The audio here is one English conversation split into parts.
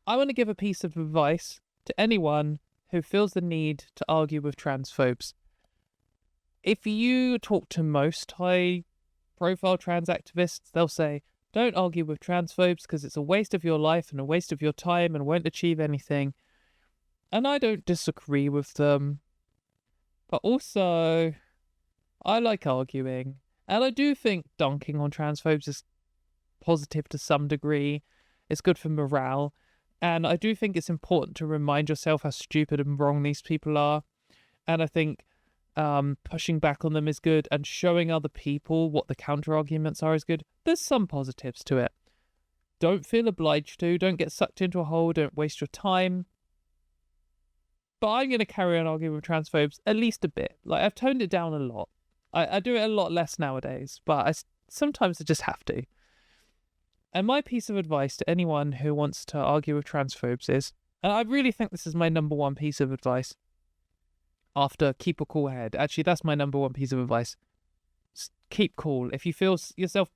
I want to give a piece of advice to anyone who feels the need to argue with transphobes. If you talk to most high-profile trans activists, they'll say, don't argue with transphobes because it's a waste of your life and a waste of your time and won't achieve anything. And I don't disagree with them. But also, I like arguing. And I do think dunking on transphobes is positive to some degree. It's good for morale. And I do think it's important to remind yourself how stupid and wrong these people are. And I think pushing back on them is good, and showing other people what the counter arguments are is good. There's some positives to it. Don't feel obliged to. Don't get sucked into a hole. Don't waste your time. But I'm going to carry on arguing with transphobes at least a bit. Like, I've toned it down a lot. I do it a lot less nowadays, but sometimes I just have to. And my piece of advice to anyone who wants to argue with transphobes is, and I really think this is my number one piece of advice, after keep a cool head. Actually, that's my number one piece of advice. Just keep cool. If you feel yourself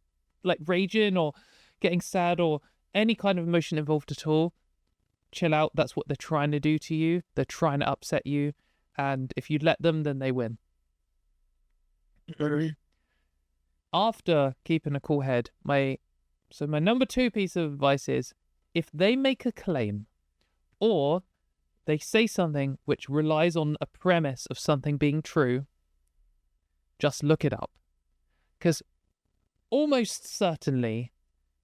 like raging or getting sad or any kind of emotion involved at all, chill out. That's what they're trying to do to you. They're trying to upset you. And if you let them, then they win. After keeping a cool head, my number two piece of advice is, if they make a claim or they say something which relies on a premise of something being true, just look it up. Because almost certainly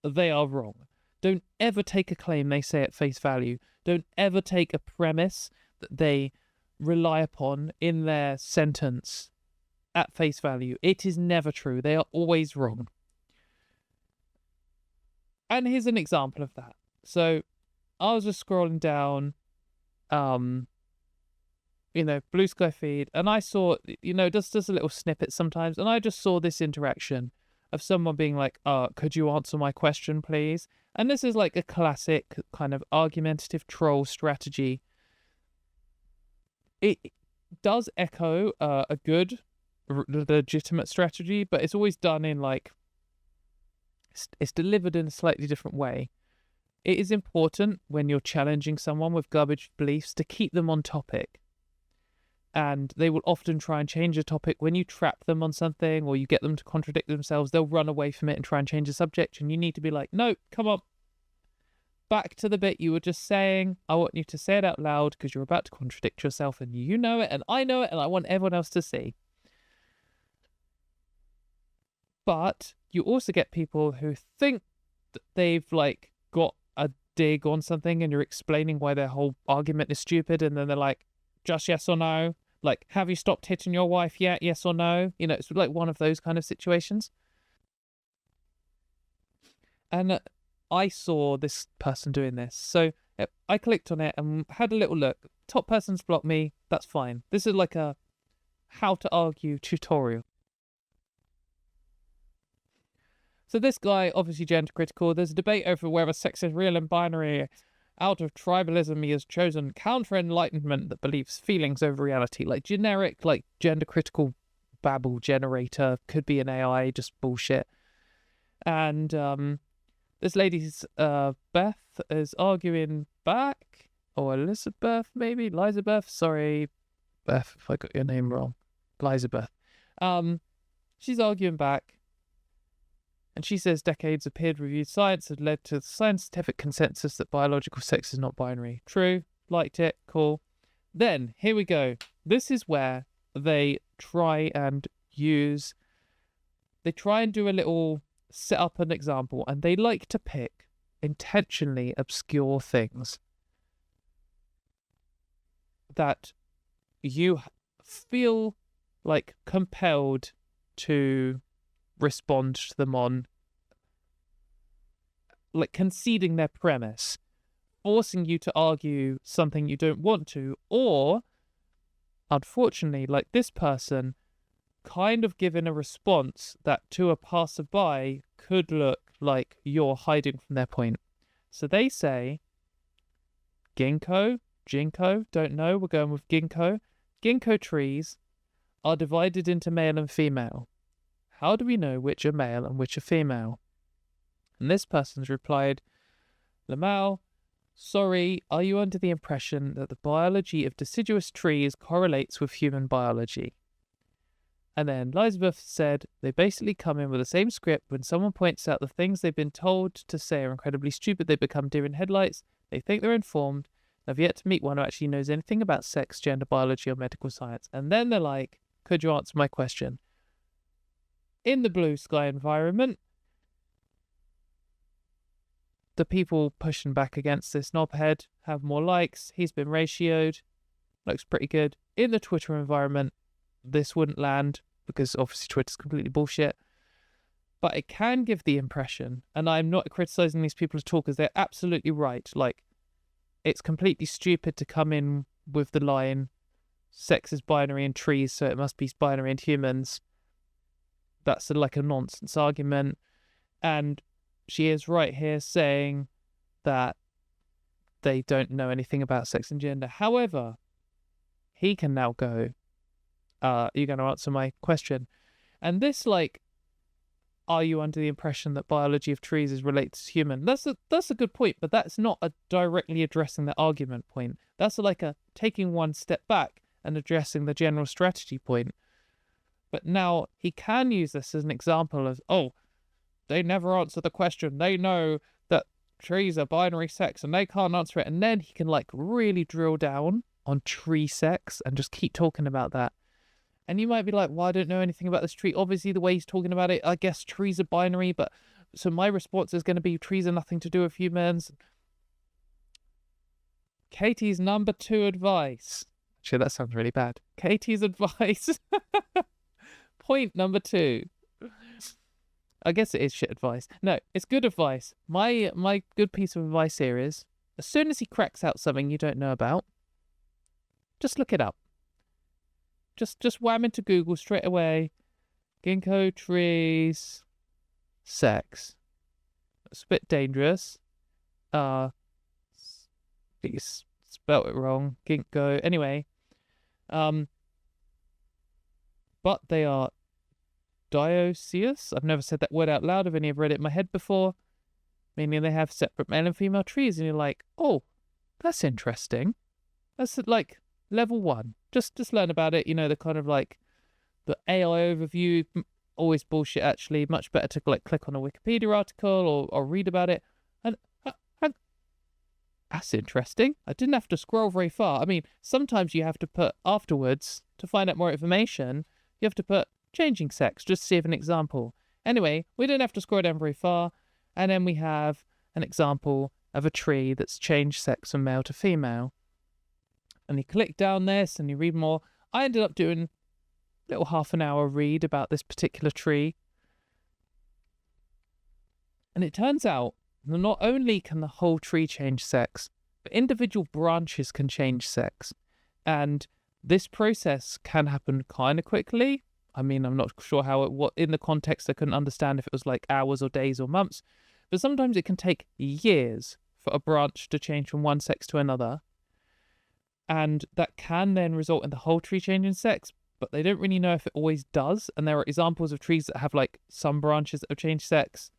they are wrong. Don't ever take a claim they say at face value. Don't ever take a premise that they rely upon in their sentence at face value. It is never true. They are always wrong. And here's an example of that. So I was just scrolling down Blue Sky feed, and I saw, just a little snippet sometimes, and I just saw this interaction of someone being like, could you answer my question, please? And this is like a classic kind of argumentative troll strategy. It does echo a good, legitimate strategy, but it's always done in it's delivered in a slightly different way. It is important when you're challenging someone with garbage beliefs to keep them on topic. And they will often try and change the topic. When you trap them on something or you get them to contradict themselves, they'll run away from it and try and change the subject. And you need to be like, no, come on. Back to the bit you were just saying. I want you to say it out loud because you're about to contradict yourself, and you know it and I know it and I want everyone else to see. But you also get people who think that they've got a dig on something, and you're explaining why their whole argument is stupid, and then they're like, just yes or no. Like, have you stopped hitting your wife yet? Yes or no? It's like one of those kind of situations. And I saw this person doing this. So I clicked on it and had a little look. Top person's blocked me. That's fine. This is like a how to argue tutorial. So this guy, obviously gender critical. There's a debate over whether sex is real and binary. Out of tribalism, he has chosen counter-enlightenment that believes feelings over reality. Like generic, gender critical babble generator. Could be an AI, just bullshit. And this lady's Beth is arguing back. Or Elizabeth, maybe? Elizabeth? Sorry, Beth, if I got your name wrong. Elizabeth. She's arguing back. And she says decades of peer-reviewed science have led to the scientific consensus that biological sex is not binary. True. Liked it. Cool. Then, here we go. This is where they try and do a little set up an example, and they like to pick intentionally obscure things that you feel compelled to respond to them on, conceding their premise, forcing you to argue something you don't want to, or unfortunately, like this person, kind of giving a response that to a passerby could look like you're hiding from their point. So they say ginkgo, don't know, we're going with ginkgo. Ginkgo trees are divided into male and female. How do we know which are male and which are female? And this person's replied, Lamal, Sorry, are you under the impression that the biology of deciduous trees correlates with human biology? And then Elizabeth said they basically come in with the same script. When someone points out the things they've been told to say are incredibly stupid, they become deer in headlights. They think they're informed. I've yet to meet one who actually knows anything about sex, gender, biology, or medical science. And then they're like, could you answer my question? In the blue sky environment, the people pushing back against this knobhead have more likes. He's been ratioed. Looks pretty good. In the Twitter environment, this wouldn't land because obviously Twitter's completely bullshit. But it can give the impression, and I'm not criticizing these people at all because they're absolutely right. Like, it's completely stupid to come in with the line, sex is binary in trees, so it must be binary in humans. That's like a nonsense argument. And she is right here saying that they don't know anything about sex and gender. However, he can now go, you're going to answer my question. And this, like, are you under the impression that biology of trees is related to human? That's a good point, but that's not a directly addressing the argument point. That's like a taking one step back and addressing the general strategy point. But now he can use this as an example of, oh, they never answer the question. They know that trees are binary sex and they can't answer it. And then he can like really drill down on tree sex and just keep talking about that. And you might be like, well, I don't know anything about this tree. Obviously, the way he's talking about it, I guess trees are binary. But so my response is going to be trees are nothing to do with humans. Katie's number 2 advice. Actually, that sounds really bad. Katie's advice. Point number 2. I guess it is shit advice. No, it's good advice. My good piece of advice here is, as soon as he cracks out something you don't know about, just look it up. Just wham into Google straight away. Ginkgo trees, sex. It's a bit dangerous. You spelt it wrong. Ginkgo. Anyway, but they are dioecious. I've never said that word out loud. I've only ever read it in my head before. Meaning they have separate male and female trees, and you're like, oh, that's interesting. That's like level 1. Just learn about it. You know, the kind of like the AI overview, always bullshit actually. Much better to like click on a Wikipedia article or read about it. And that's interesting. I didn't have to scroll very far. I mean, sometimes you have to put afterwards to find out more information. You have to put changing sex just to see an example. Anyway, we didn't have to scroll down very far. And then we have an example of a tree that's changed sex from male to female. And you click down this and you read more. I ended up doing a little half an hour read about this particular tree. And it turns out that not only can the whole tree change sex, but individual branches can change sex. And this process can happen kind of quickly. I mean, I'm not sure what in the context I couldn't understand if it was like hours or days or months. But sometimes it can take years for a branch to change from one sex to another. And that can then result in the whole tree changing sex, but they don't really know if it always does. And there are examples of trees that have like some branches that have changed sex,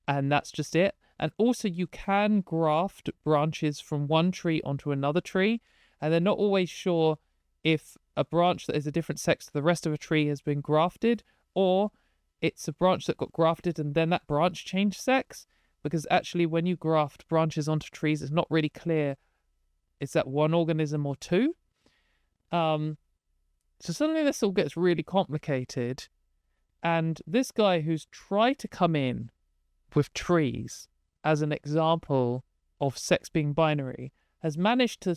and that's just it. And also you can graft branches from one tree onto another tree, and they're not always sure if a branch that is a different sex to the rest of a tree has been grafted, or it's a branch that got grafted and then that branch changed sex. Because actually when you graft branches onto trees, it's not really clear, is that one organism or two? So suddenly this all gets really complicated. And this guy who's tried to come in with trees as an example of sex being binary has managed to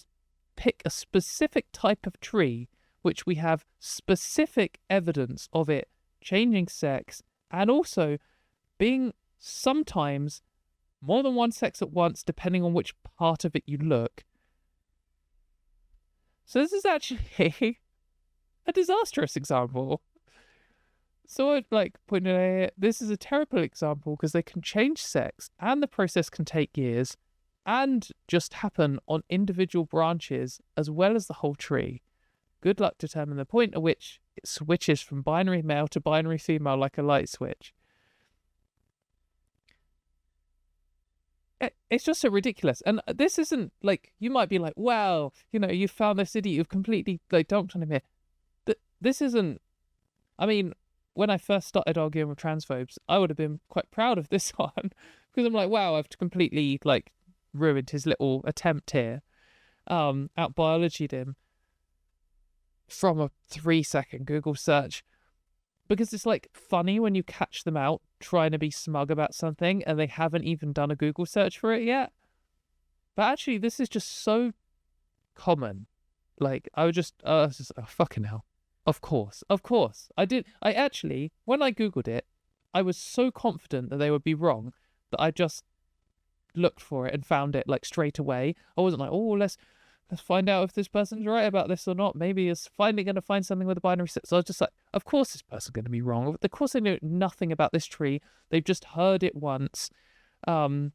pick a specific type of tree which we have specific evidence of it changing sex and also being sometimes more than one sex at once depending on which part of it you look. So this is actually a disastrous example. So I'd like point out this is a terrible example because they can change sex and the process can take years and just happen on individual branches as well as the whole tree. Good luck determining the point at which it switches from binary male to binary female like a light switch. it's just so ridiculous. And this isn't like, you might be like, wow, you found this idiot, you've completely like dumped on him here. This isn't. I mean, when I first started arguing with transphobes, I would have been quite proud of this one because I'm like, wow, I've completely like ruined his little attempt here. Out biologied him from a 3-second Google search, because it's like funny when you catch them out trying to be smug about something and they haven't even done a Google search for it yet. But actually, this is just so common. Like, I was just, oh, fucking hell. Of course. I actually, when I Googled it, I was so confident that they would be wrong that I just looked for it and found it like straight away. I wasn't like, oh, let's find out if this person's right about this or not. Maybe it's finally going to find something with a binary set. So I was just like, of course this person's going to be wrong. Of course they know nothing about this tree. They've just heard it once. And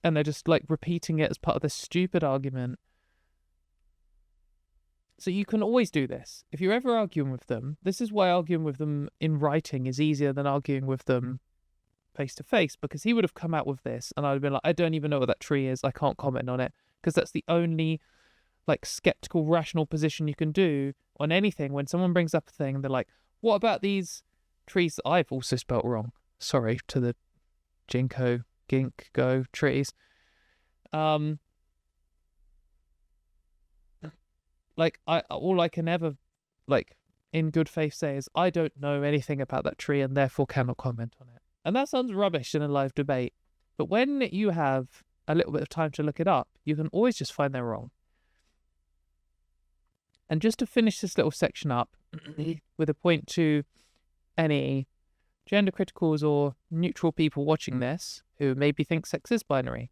they're just like repeating it as part of this stupid argument. So you can always do this. If you're ever arguing with them, this is why arguing with them in writing is easier than arguing with them face to face, because he would have come out with this and I'd have been like, I don't even know what that tree is. I can't comment on it, because that's the only like skeptical, rational position you can do on anything. When someone brings up a thing, they're like, what about these trees that I've also spelt wrong? Sorry to the Ginkgo, Ginkgo trees. Like, all I can ever, like, in good faith say is, I don't know anything about that tree and therefore cannot comment on it. And that sounds rubbish in a live debate. But when you have a little bit of time to look it up, you can always just find they're wrong. And just to finish this little section up with a point to any gender criticals or neutral people watching this who maybe think sex is binary.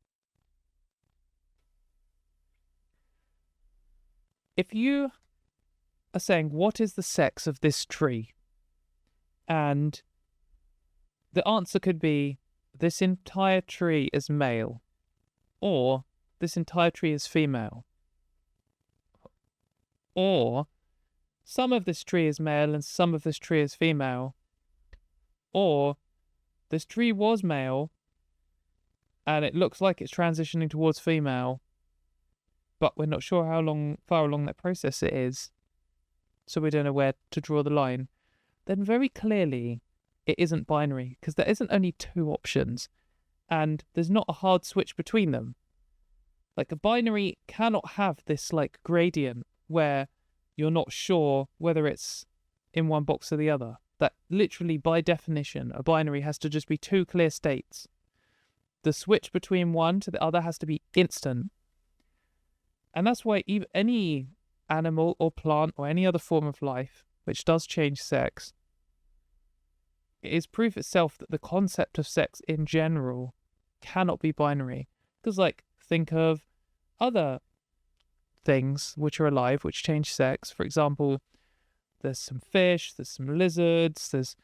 If you are saying, what is the sex of this tree? And the answer could be, this entire tree is male, or this entire tree is female, or some of this tree is male and some of this tree is female, or this tree was male and it looks like it's transitioning towards female, but we're not sure how far along that process it is, so we don't know where to draw the line, then very clearly it isn't binary, because there isn't only two options, and there's not a hard switch between them. Like, a binary cannot have this, like, gradient where you're not sure whether it's in one box or the other. That literally, by definition, a binary has to just be two clear states. The switch between one to the other has to be instant. And that's why any animal or plant or any other form of life which does change sex, it is proof itself that the concept of sex in general cannot be binary. Because, like, think of other things which are alive which change sex. For example, there's some fish, there's some lizards, there's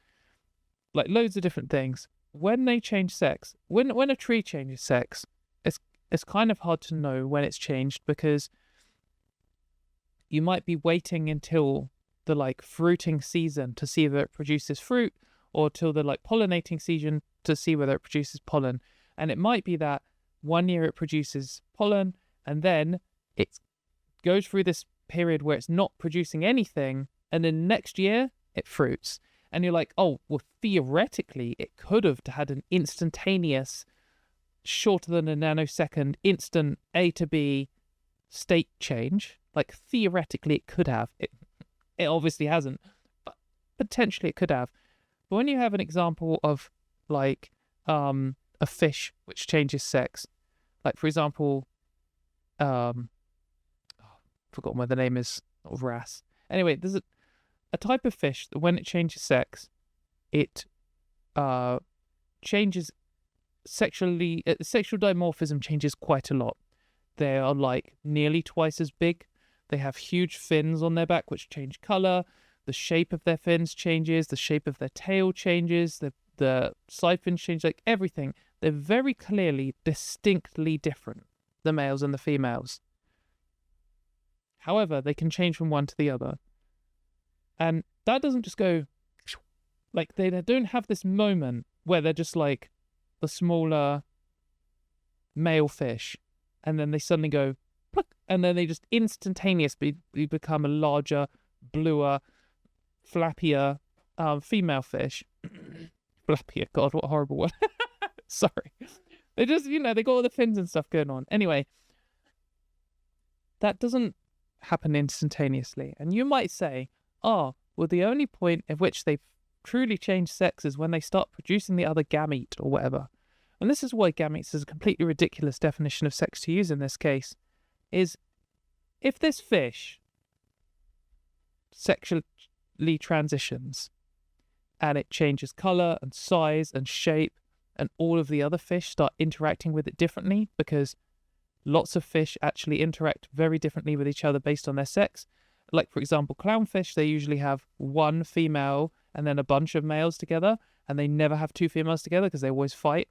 like loads of different things. When they change sex, when a tree changes sex, it's kind of hard to know when it's changed, because you might be waiting until the like fruiting season to see whether it produces fruit, or till the like pollinating season to see whether it produces pollen. And it might be that one year it produces pollen and then it goes through this period where it's not producing anything, and then next year it fruits. And you're like, oh, well, theoretically it could have had an instantaneous, shorter than a nanosecond, instant A to B state change. Like, theoretically it could have. It obviously hasn't, but potentially it could have. But when you have an example of like a fish which changes sex, like for example, forgotten what the name is, not wrasse. Anyway, there's a type of fish that when it changes sex, it changes sexually. Sexual dimorphism changes quite a lot. They are like nearly twice as big. They have huge fins on their back which change color. The shape of their fins changes. The shape of their tail changes. The side fins change. Like everything. They're very clearly, distinctly different, the males and the females. However, they can change from one to the other. And that doesn't just go, like, they don't have this moment where they're just like the smaller male fish, and then they suddenly go pluck, and then they just instantaneously become a larger, bluer, flappier female fish. Flappier, God, what a horrible word. Sorry. They just, they got all the fins and stuff going on. Anyway, that doesn't happen instantaneously. And you might say, well, the only point at which they've truly changed sex is when they start producing the other gamete or whatever. And this is why gametes is a completely ridiculous definition of sex to use in this case, is if this fish sexually transitions and it changes colour and size and shape, and all of the other fish start interacting with it differently, because lots of fish actually interact very differently with each other based on their sex. Like, for example, clownfish, they usually have one female and then a bunch of males together, and they never have two females together because they always fight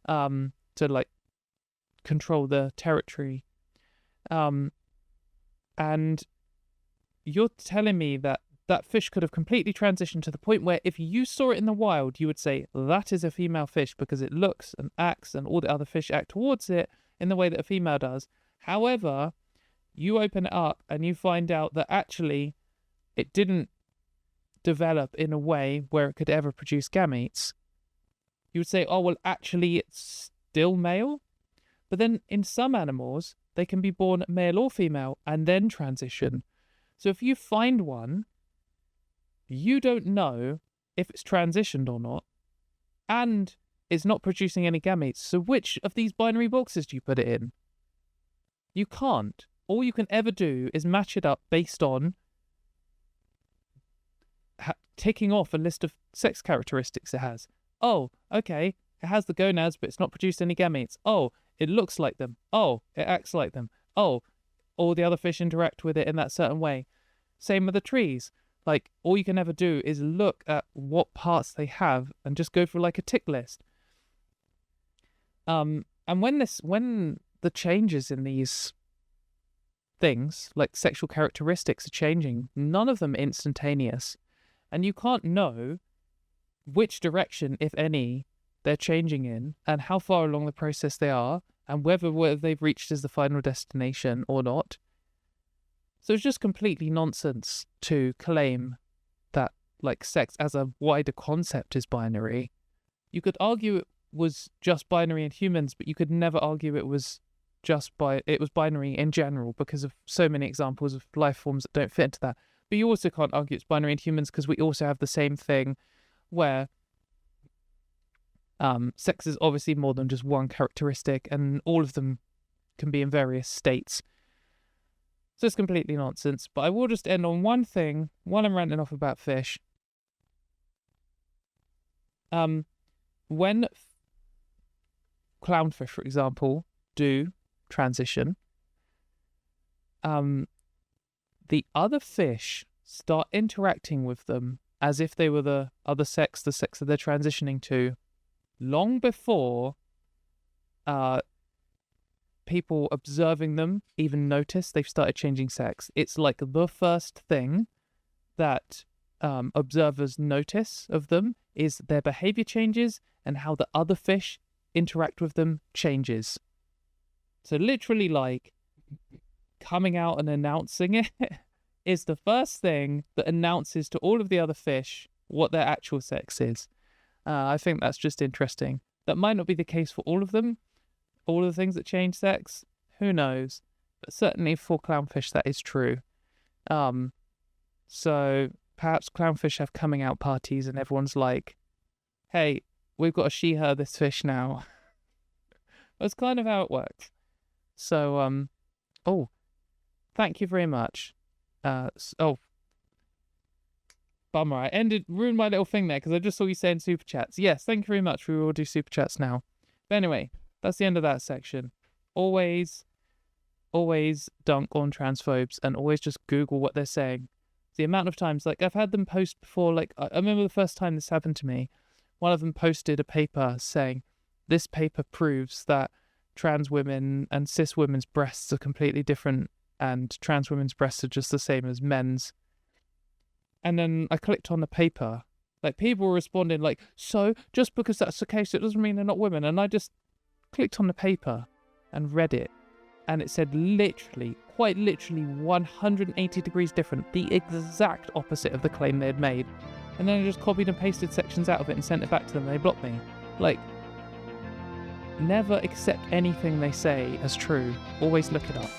to, like, control the territory. And you're telling me that that fish could have completely transitioned to the point where if you saw it in the wild, you would say that is a female fish because it looks and acts and all the other fish act towards it in the way that a female does. However, you open it up and you find out that actually it didn't develop in a way where it could ever produce gametes. You would say, oh, well, actually it's still male. But then in some animals, they can be born male or female and then transition. So if you find one, you don't know if it's transitioned or not, and it's not producing any gametes. So which of these binary boxes do you put it in? You can't. All you can ever do is match it up based on ticking off a list of sex characteristics it has. Oh, okay, it has the gonads, but it's not produced any gametes. Oh, it looks like them. Oh, it acts like them. Oh, all the other fish interact with it in that certain way. Same with the trees. Like, all you can ever do is look at what parts they have and just go through like a tick list. And when the changes in these things, like sexual characteristics, are changing, none of them are instantaneous. And you can't know which direction, if any, they're changing in, and how far along the process they are, and whether they've reached as the final destination or not. So it's just completely nonsense to claim that, like, sex as a wider concept is binary. You could argue it was just binary in humans, but you could never argue it was binary in general, because of so many examples of life forms that don't fit into that. But you also can't argue it's binary in humans because we also have the same thing where sex is obviously more than just one characteristic, and all of them can be in various states. So it's completely nonsense. But I will just end on one thing while I'm ranting off about fish. When clownfish, for example, do transition, the other fish start interacting with them as if they were the other sex, the sex that they're transitioning to, long before people observing them even notice they've started changing sex. It's like the first thing that observers notice of them is their behavior changes and how the other fish interact with them changes. So literally, like, coming out and announcing it is the first thing that announces to all of the other fish what their actual sex is. I think that's just interesting. That might not be the case for all of them, all of the things that change sex, who knows? But certainly for clownfish, that is true. So perhaps clownfish have coming out parties and everyone's like, hey, we've got a she, her, this fish now. That's kind of how it works. So, thank you very much. Bummer, I ruined my little thing there because I just saw you saying super chats. Yes, thank you very much. We will do super chats now. But anyway, that's the end of that section. Always dunk on transphobes and always just Google what they're saying. The amount of times, like, I've had them post before, like, I remember the first time this happened to me, one of them posted a paper saying, this paper proves that trans women and cis women's breasts are completely different and trans women's breasts are just the same as men's. And then I clicked on the paper. Like, people were responding like, so just because that's the case, it doesn't mean they're not women. And I just clicked on the paper and read it, and it said literally, quite literally 180 degrees different, the exact opposite of the claim they had made. And then I just copied and pasted sections out of it and sent it back to them, and they blocked me. Like, never accept anything they say as true. Always look it up.